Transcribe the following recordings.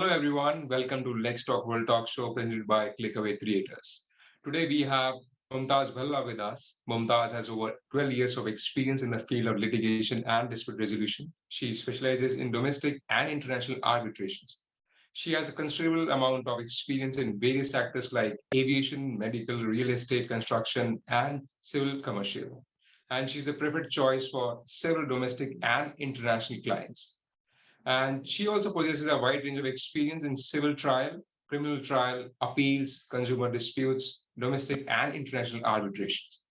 Hello everyone, welcome to Let's Talk World Talk Show presented by Clickaway Creators. Today we have Mumtaz Bhalla with us. Mumtaz has over 12 years of experience in the field of litigation and dispute resolution. She specializes in domestic and international arbitrations. She has a considerable amount of experience in various sectors like aviation, medical, real estate, construction, and civil commercial. And she's a preferred choice for several domestic and international clients. And she also possesses a wide range of experience in civil trial, criminal trial, appeals, consumer disputes, domestic and international arbitrations.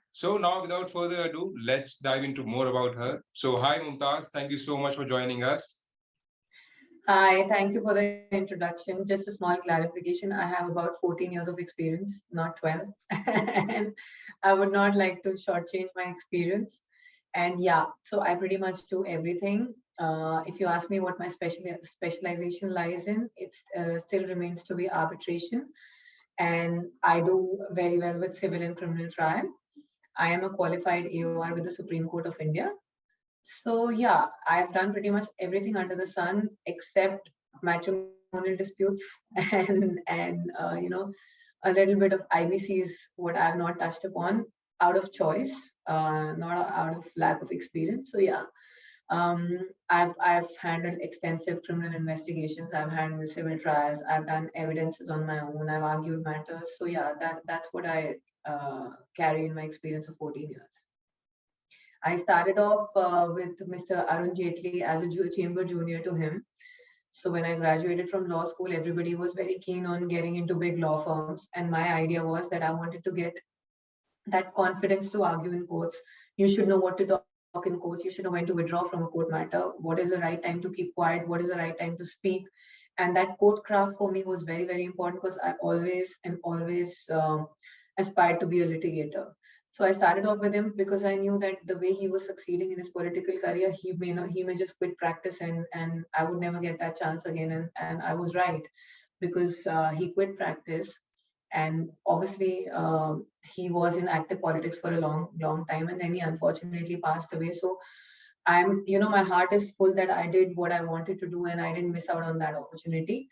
So now, without further ado, let's dive into more about her. So, hi Mumtaz, thank you so much for joining us. Hi, thank you for the introduction. Just a small clarification. I have about 14 years of experience, not 12. And I would not like to shortchange my experience. And yeah, so I pretty much do everything. If you ask me what my specialization lies in, it still remains to be arbitration. And I do very well with civil and criminal trial. I am a qualified AOR with the Supreme Court of India. So yeah, I've done pretty much everything under the sun except matrimonial disputes and a little bit of IBCs, what I've not touched upon out of choice, not out of lack of experience. So yeah, I've handled extensive criminal investigations. I've handled civil trials. I've done evidences on my own. I've argued matters. So yeah, that's what I carry in my experience of 14 years. I started off with Mr. Arun Jaitley as a chamber junior to him. So when I graduated from law school, everybody was very keen on getting into big law firms. And my idea was that I wanted to get that confidence to argue in courts. You should know what to talk in courts. You should know when to withdraw from a court matter. What is the right time to keep quiet? What is the right time to speak? And that court craft for me was very, very important because I always aspired to be a litigator. So I started off with him because I knew that the way he was succeeding in his political career, he may just quit practice and I would never get that chance again. And I was right because he quit practice and obviously he was in active politics for a long time and then he unfortunately passed away. So my heart is full that I did what I wanted to do and I didn't miss out on that opportunity.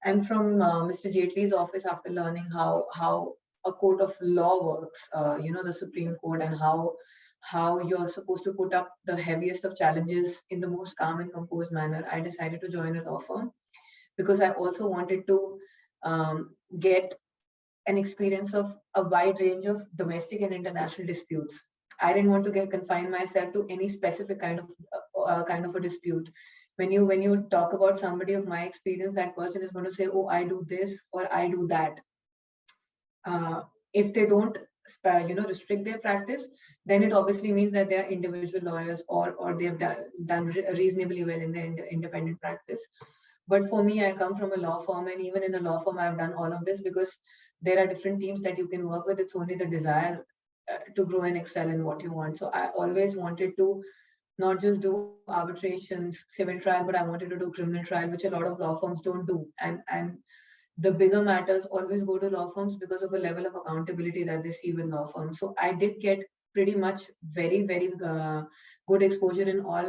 And from Mr. Jaitley's office, after learning how a court of law works, the Supreme Court, and how you're supposed to put up the heaviest of challenges in the most calm and composed manner, I decided to join a law firm because I also wanted to get an experience of a wide range of domestic and international disputes. I didn't want to get confined myself to any specific kind of a dispute. When you talk about somebody of my experience, that person is going to say, "Oh, I do this or I do that." If they don't restrict their practice, then it obviously means that they are individual lawyers or they have done reasonably well in their independent practice. But for me, I come from a law firm, and even in a law firm, I've done all of this because there are different teams that you can work with. It's only the desire to grow and excel in what you want. So I always wanted to not just do arbitrations, civil trial, but I wanted to do criminal trial, which a lot of law firms don't do. And the bigger matters always go to law firms because of the level of accountability that they see with law firms. So I did get pretty much very, very good exposure in all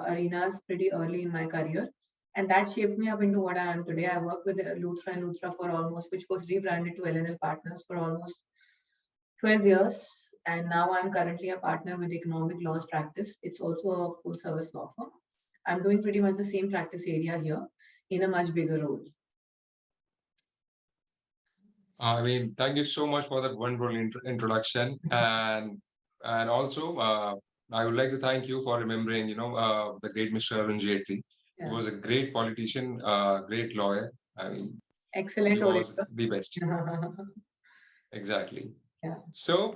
arenas pretty early in my career. And that shaped me up into what I am today. I worked with Luthra and Luthra for almost, which was rebranded to LNL Partners for almost 12 years. And now I'm currently a partner with Economic Laws Practice. It's also a full service law firm. I'm doing pretty much the same practice area here in a much bigger role. I mean, thank you so much for that wonderful introduction, and also I would like to thank you for remembering, the great Mr. Arun Jaitley. He was a great politician, great lawyer. I mean, Excellent he was orator. the best. Exactly. Yeah. So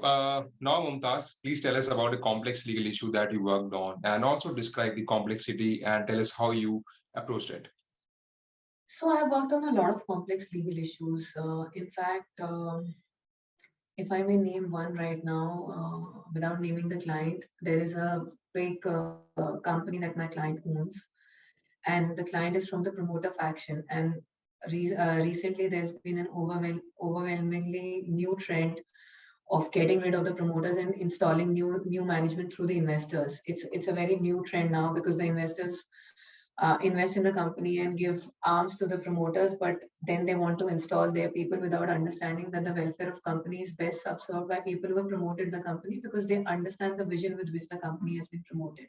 now, Mumtaz, please tell us about a complex legal issue that you worked on, and also describe the complexity and tell us how you approached it. So I've worked on a lot of complex legal issues. In fact, if I may name one right now, without naming the client, there is a big company that my client owns, and the client is from the promoter faction. And recently, there's been an overwhelmingly new trend of getting rid of the promoters and installing new management through the investors. It's a very new trend now because the investors invest in the company and give arms to the promoters, but then they want to install their people without understanding that the welfare of company is best served by people who have promoted the company, because they understand the vision with which the company has been promoted.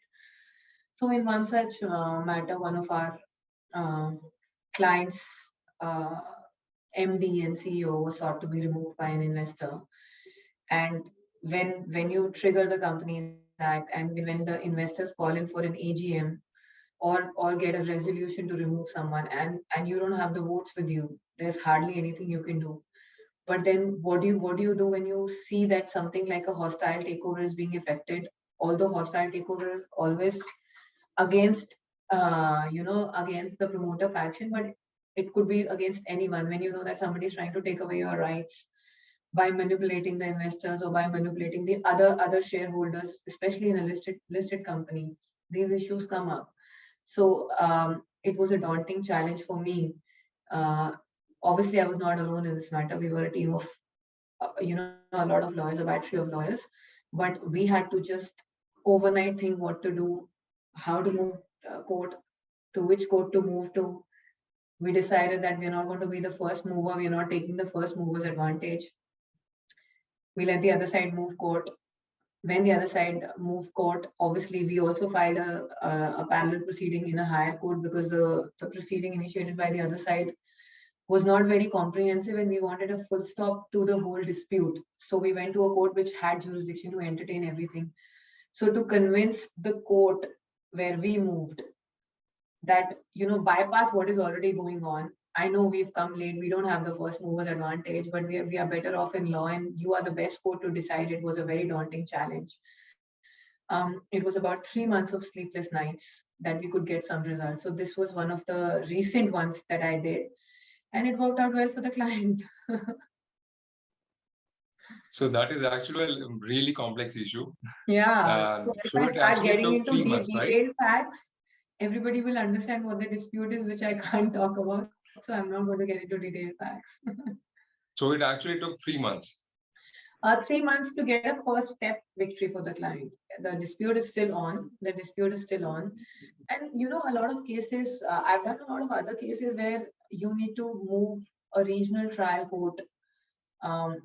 So in one such matter, one of our uh, clients, uh, MD and CEO, was thought to be removed by an investor. And when you trigger the Companies Act, and when the investors call in for an AGM, or get a resolution to remove someone, and you don't have the votes with you, there's hardly anything you can do. But then what do you do when you see that something like a hostile takeover is being effected? Although hostile takeover is always against against the promoter faction, but it could be against anyone. When you know that somebody is trying to take away your rights by manipulating the investors or by manipulating the other shareholders, especially in a listed company, these issues come up. So it was a daunting challenge for me. uh, Obviously I was not alone in this matter. We were a team of a lot of lawyers, a battery of lawyers, but we had to just overnight think what to do, how to move court, to which court to move to. We decided that we're not going to be the first mover. We're not taking the first mover's advantage. We let the other side move court. When the other side moved court, obviously we also filed a parallel proceeding in a higher court, because the proceeding initiated by the other side was not very comprehensive, and we wanted a full stop to the whole dispute. So we went to a court which had jurisdiction to entertain everything. So to convince the court where we moved that, bypass what is already going on. I know we've come late, we don't have the first movers advantage, but we are better off in law, and you are the best court to decide. It was a very daunting challenge. It was about 3 months of sleepless nights that we could get some results. So this was one of the recent ones that I did, and it worked out well for the client. So that is actually a really complex issue. Yeah. So if So I it start actually getting took into 3 months, right? detailed facts, everybody will understand what the dispute is, which I can't talk about. So I'm not going to get into detailed facts. So it actually took 3 months. 3 months to get a first step victory for the client. The dispute is still on. The dispute is still on. And a lot of cases, I've done a lot of other cases where you need to move a regional trial court. Um,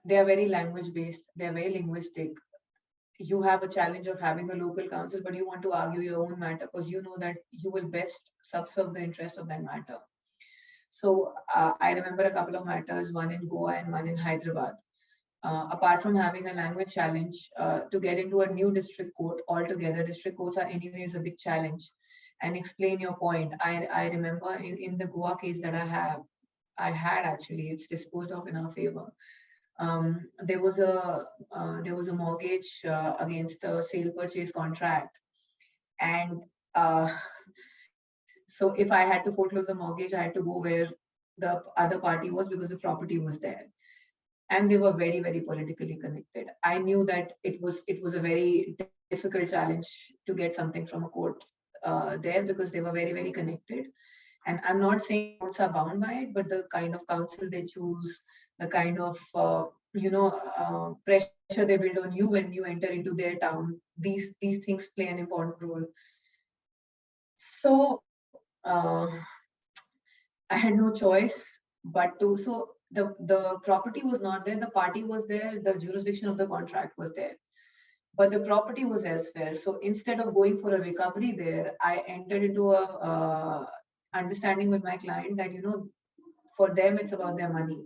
they are very language based, they're very linguistic. You have a challenge of having a local counsel, but you want to argue your own matter because you know that you will best subserve the interest of that matter. So I remember a couple of matters, one in Goa and one in Hyderabad. Apart from having a language challenge, to get into a new district court altogether, district courts are anyways a big challenge, and explain your point. I remember in the Goa case that I had actually, it's disposed of in our favor. There was a mortgage against a sale purchase contract, and so if I had to foreclose the mortgage, I had to go where the other party was, because the property was there, and they were very, very politically connected. I knew that it was a very difficult challenge to get something from a court there, because they were very, very connected. And I'm not saying courts are bound by it, but the kind of counsel they choose, the kind of pressure they build on you when you enter into their town, these things play an important role. So I had no choice but to. So the property was not there, the party was there, the jurisdiction of the contract was there, but the property was elsewhere. So instead of going for a recovery there, I entered into a understanding with my client that for them it's about their money.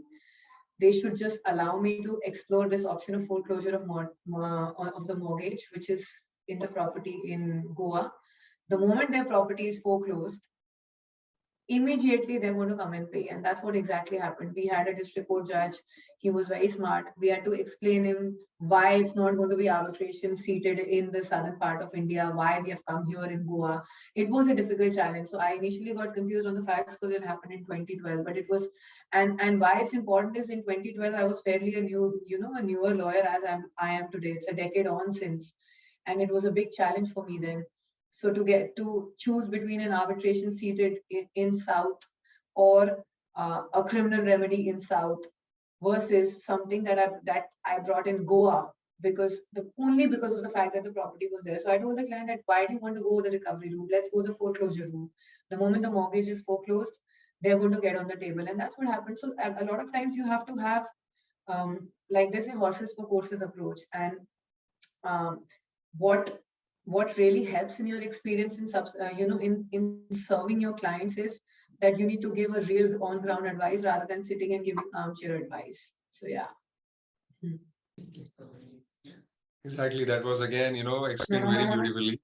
They should just allow me to explore this option of foreclosure of the mortgage, which is in the property in Goa. The moment their property is foreclosed, immediately they're going to come and pay. And that's what exactly happened. We had a district court judge. He was very smart. We had to explain him why it's not going to be arbitration seated in the southern part of India, why we have come here in Goa. It was a difficult challenge. So I initially got confused on the facts because it happened in 2012. But it was, and why it's important is in 2012, I was fairly a newer lawyer as I am today. It's a decade on since. And it was a big challenge for me then. So to get to choose between an arbitration seated in South, or a criminal remedy in South, versus something that I brought in Goa, only because of the fact that the property was there. So I told the client that why do you want to go the recovery route? Let's go the foreclosure route. The moment the mortgage is foreclosed, they're going to get on the table, and that's what happened. So a lot of times you have to have like they say horses for courses approach, and um, what really helps in your experience in in serving your clients is that you need to give a real on ground advice rather than sitting and giving armchair advice. So yeah. Exactly. That was again, explained very beautifully.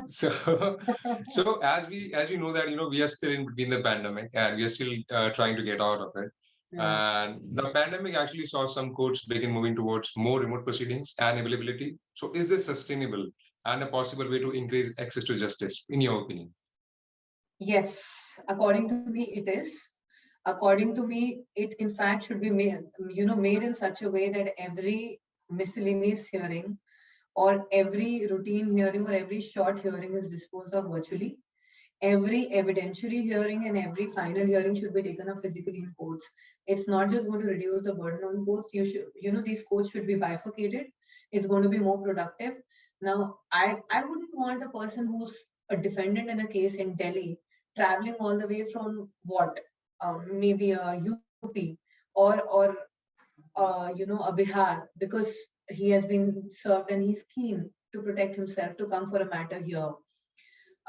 So, so as we know that, we are still in between the pandemic and we are still trying to get out of it. Yeah. And the pandemic actually saw some courts begin moving towards more remote proceedings and availability. So is this sustainable and a possible way to increase access to justice, in your opinion? Yes, according to me, it is. According to me, it in fact should be made in such a way that every miscellaneous hearing or every routine hearing or every short hearing is disposed of virtually. Every evidentiary hearing and every final hearing should be taken up physically in courts. It's not just going to reduce the burden on courts. These courts should be bifurcated. It's going to be more productive. Now, I wouldn't want a person who's a defendant in a case in Delhi traveling all the way from maybe a UP or a Bihar because he has been served and he's keen to protect himself to come for a matter here.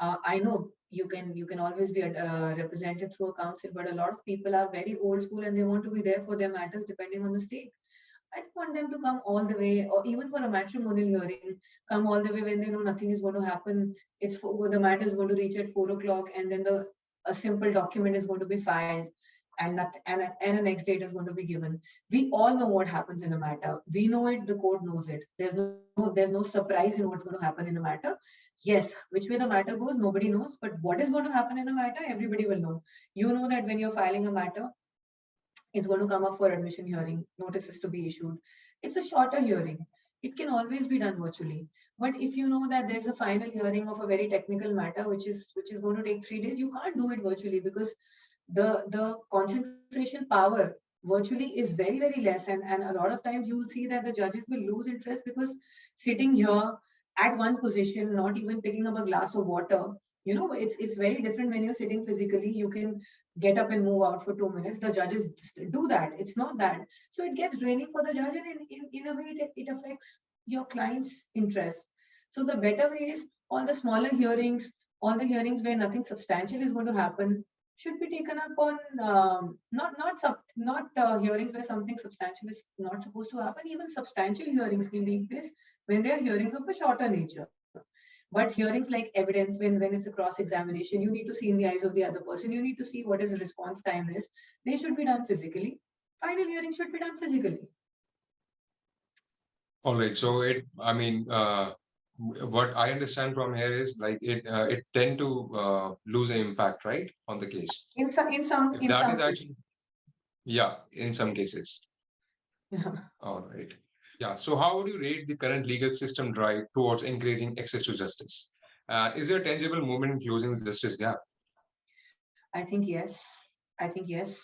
I know you can always be represented through a council, but a lot of people are very old school and they want to be there for their matters depending on the state. I don't want them to come all the way, or even for a matrimonial hearing, come all the way when they know nothing is going to happen. The matter is going to reach at 4 o'clock, and then a simple document is going to be filed, and and a next date is going to be given. We all know what happens in a matter. We know it. The court knows it. There's no surprise in what's going to happen in a matter. Yes, which way the matter goes, nobody knows. But what is going to happen in a matter, everybody will know. You know that when you're filing a matter, it's going to come up for admission hearing, notices to be issued. It's a shorter hearing. It can always be done virtually. But if you know that there's a final hearing of a very technical matter, which is going to take 3 days, you can't do it virtually because the concentration power virtually is very, very less. And a lot of times you will see that the judges will lose interest because sitting here at one position, not even picking up a glass of water, it's very different when you're sitting physically. You can get up and move out for 2 minutes. The judges do that. It's not that. So it gets draining for the judge, and in a way, it affects your client's interest. So the better way is all the smaller hearings, all the hearings where nothing substantial is going to happen, should be taken up on not hearings where something substantial is not supposed to happen. Even substantial hearings can take place when they are hearings of a shorter nature. But hearings like evidence, when it's a cross examination, you need to see in the eyes of the other person. You need to see what his response time is. They should be done physically. Final hearings should be done physically. All right. So what I understand from here is like it tend to lose an impact, right, on the case. In some If in that some is actually, yeah, in some cases. yeah. All right. Yeah. So how would you rate the current legal system drive towards increasing access to justice? Is there a tangible movement in closing the justice gap? I think yes. I think yes.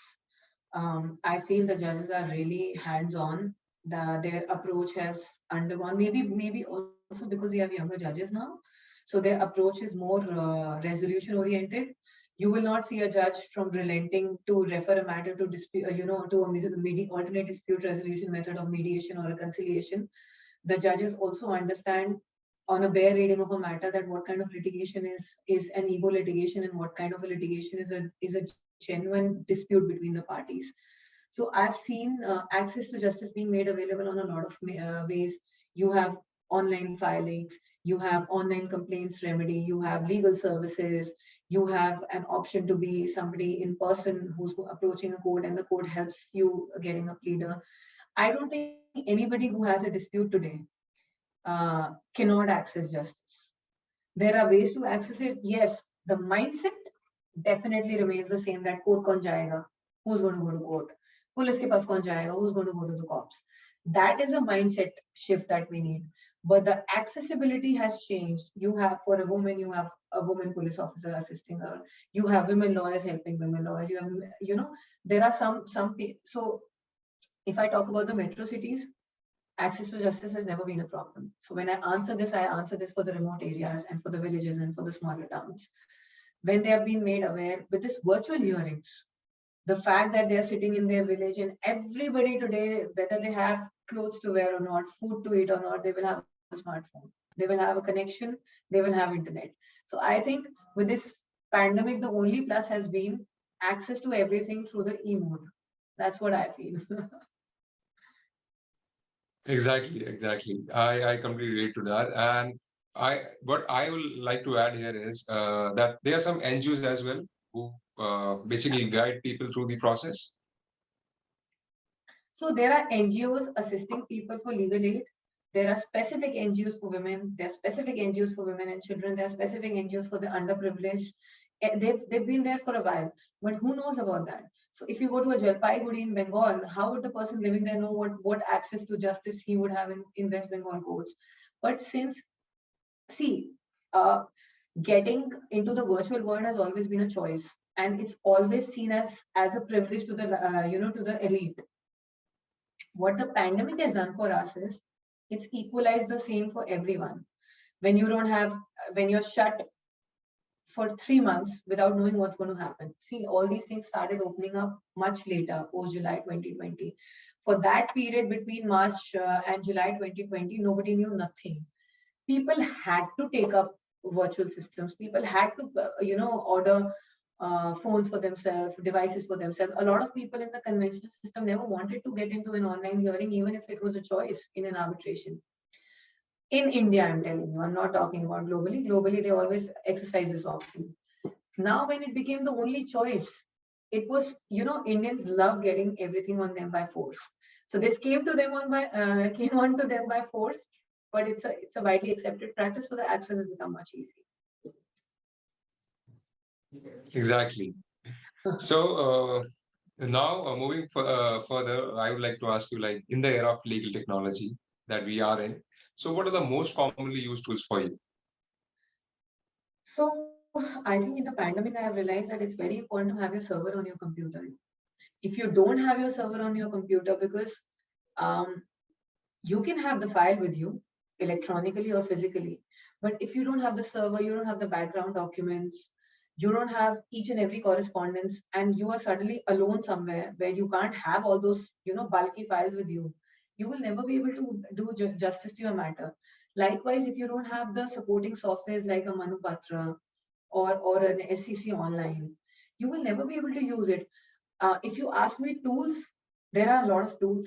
I feel the judges are really hands-on. Their approach has undergone maybe also because we have younger judges now, so their approach is more resolution-oriented. You will not see a judge from relenting to refer a matter to dispute, to a alternate dispute resolution method of mediation or reconciliation. The judges also understand on a bare reading of a matter that what kind of litigation is an ego litigation and what kind of a litigation is a genuine dispute between the parties. So I've seen access to justice being made available on a lot of ways. You have online filings, you have online complaints remedy, you have legal services, you have an option to be somebody in person who's approaching a court and the court helps you getting a pleader. I don't think anybody who has a dispute today cannot access justice. There are ways to access it. Yes, the mindset definitely remains the same that court kaun jayega, who's going to go to court, police ke paas kaun jayega, who's going to go to the cops. That is a mindset shift that we need. But the accessibility has changed. You have, for a woman, you have a woman police officer assisting her. You have women lawyers helping women lawyers. You have, there are some. So if I talk about the metro cities, access to justice has never been a problem. So when I answer this for the remote areas and for the villages and for the smaller towns. When they have been made aware with this virtual hearings, the fact that they're sitting in their village and everybody today, whether they have clothes to wear or not, food to eat or not, they will have a smartphone. They will have a connection, they will have internet. So I think with this pandemic, the only plus has been access to everything through the e-mode. That's what I feel. Exactly. I completely relate to that. And what I would like to add here is that there are some NGOs as well who basically guide people through the process. So there are NGOs assisting people for legal aid. There are specific NGOs for women. There are specific NGOs for women and children. There are specific NGOs for the underprivileged. They've been there for a while, but who knows about that? So if you go to a Jalpaiguri in Bengal, how would the person living there know what access to justice he would have in West Bengal courts? But since, see, getting into the virtual world has always been a choice, and it's always seen as a privilege to the to the elite. What the pandemic has done for us is it's equalized the same for everyone. When you don't have, when you're shut for 3 months without knowing what's going to happen. See, all these things started opening up much later, post July 2020. For that period between March and July 2020, nobody knew nothing. People had to take up virtual systems. People had to, order phones for themselves, devices for themselves. A lot of people in the conventional system never wanted to get into an online hearing, even if it was a choice in an arbitration. In India, I'm telling you, I'm not talking about globally. Globally, they always exercise this option. Now, when it became the only choice, it was, Indians love getting everything on them by force. So this came to them came on to them by force, but it's a widely accepted practice, so the access has become much easier. Exactly. So now moving further, I would like to ask you, like in the era of legal technology that we are in, so what are the most commonly used tools for you? So I think in the pandemic, I have realized that it's very important to have your server on your computer. If you don't have your server on your computer, because um, you can have the file with you electronically or physically, but if you don't have the server, you don't have the background documents, you don't have each and every correspondence, and you are suddenly alone somewhere where you can't have all those bulky files with you, you will never be able to do justice to your matter. Likewise, if you don't have the supporting softwares like a Manupatra or an SCC online, you will never be able to use it. If you ask me tools, there are a lot of tools,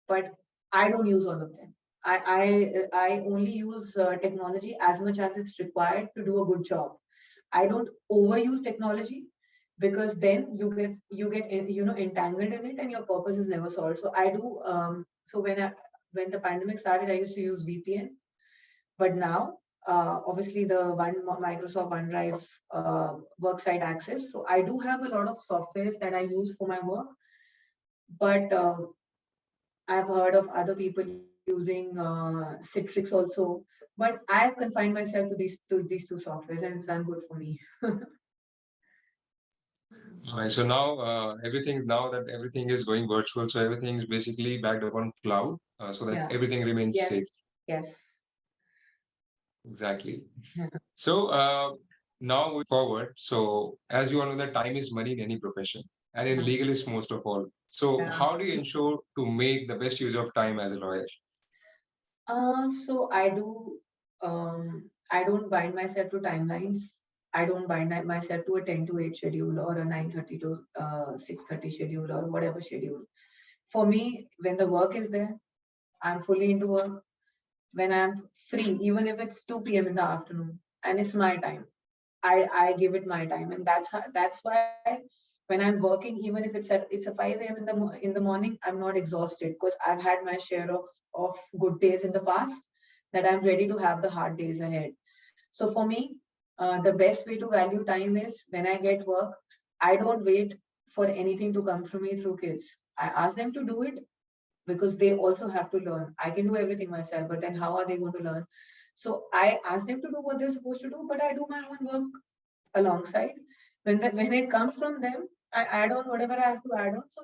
but I don't use all of them. I only use technology as much as it's required to do a good job. I don't overuse technology, because then you get entangled in it and your purpose is never solved. So I do. So when the pandemic started, I used to use VPN, but now obviously the Microsoft OneDrive worksite access. So I do have a lot of softwares that I use for my work, but I've heard of other people using Citrix also, but I've confined myself to these two softwares, and it's done good for me. Right. So now now that everything is going virtual, so everything is basically backed up on cloud, so that Yeah. everything remains Yes. safe. Yes. Exactly. So now moving forward, so as you all know that time is money in any profession, and in Yeah. legal is most of all. So Yeah. how do you ensure to make the best use of time as a lawyer? So I do. I don't bind myself to timelines. I don't bind myself to a 10 to 8 schedule or a 9:30 to 6:30 schedule or whatever schedule. For me, when the work is there, I'm fully into work. When I'm free, even if it's 2 p.m. in the afternoon and it's my time, I give it my time, and that's why when I'm working, even if it's a 5 a.m. In the morning, I'm not exhausted, because I've had my share of good days in the past, that I'm ready to have the hard days ahead. So for me, the best way to value time is when I get work, I don't wait for anything to come through me through kids. I ask them to do it, because they also have to learn. I can do everything myself, but then how are they going to learn? So I ask them to do what they're supposed to do, but I do my own work alongside. When it comes from them, I add on whatever I have to add on. So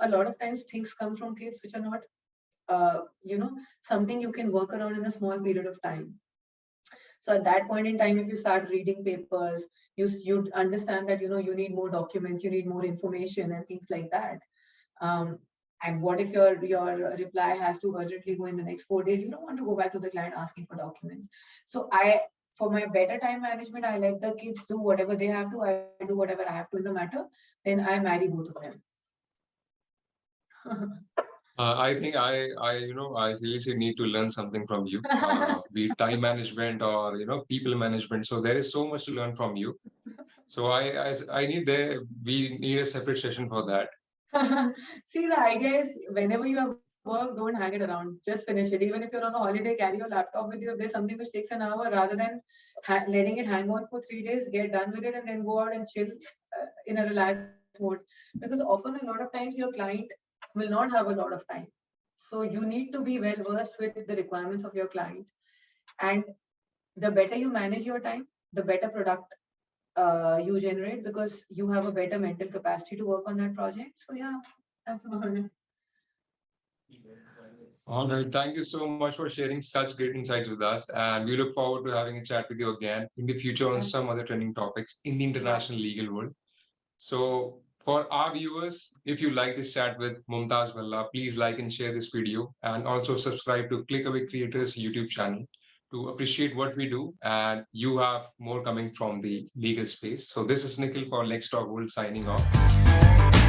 a lot of times things come from kids which are not something you can work around in a small period of time. So at that point in time, if you start reading papers, you'd understand that you need more documents, you need more information and things like that. And what if your reply has to urgently go in the next 4 days? You don't want to go back to the client asking for documents. So for my better time management, I let the kids do whatever they have to. I do whatever I have to in the matter. Then I marry both of them. I think I seriously need to learn something from you, be it time management or people management. So there is so much to learn from you. So we need a separate session for that. See, the idea is whenever you have work, don't hang it around. Just finish it. Even if you're on a holiday, carry your laptop with you. If there's something which takes an hour, rather than letting it hang on for 3 days, get done with it and then go out and chill in a relaxed mode. Because often a lot of times your client will not have a lot of time. So you need to be well versed with the requirements of your client. And the better you manage your time, the better product you generate, because you have a better mental capacity to work on that project. So yeah, that's about it. All right. Thank you so much for sharing such great insights with us. And we look forward to having a chat with you again in the future on some other trending topics in the international legal world. So for our viewers, if you like this chat with Mumtaz Bhalla, please like and share this video, and also subscribe to Clickaway Creators YouTube channel to appreciate what we do. And you have more coming from the legal space. So this is Nikhil for Let's Talk World signing off.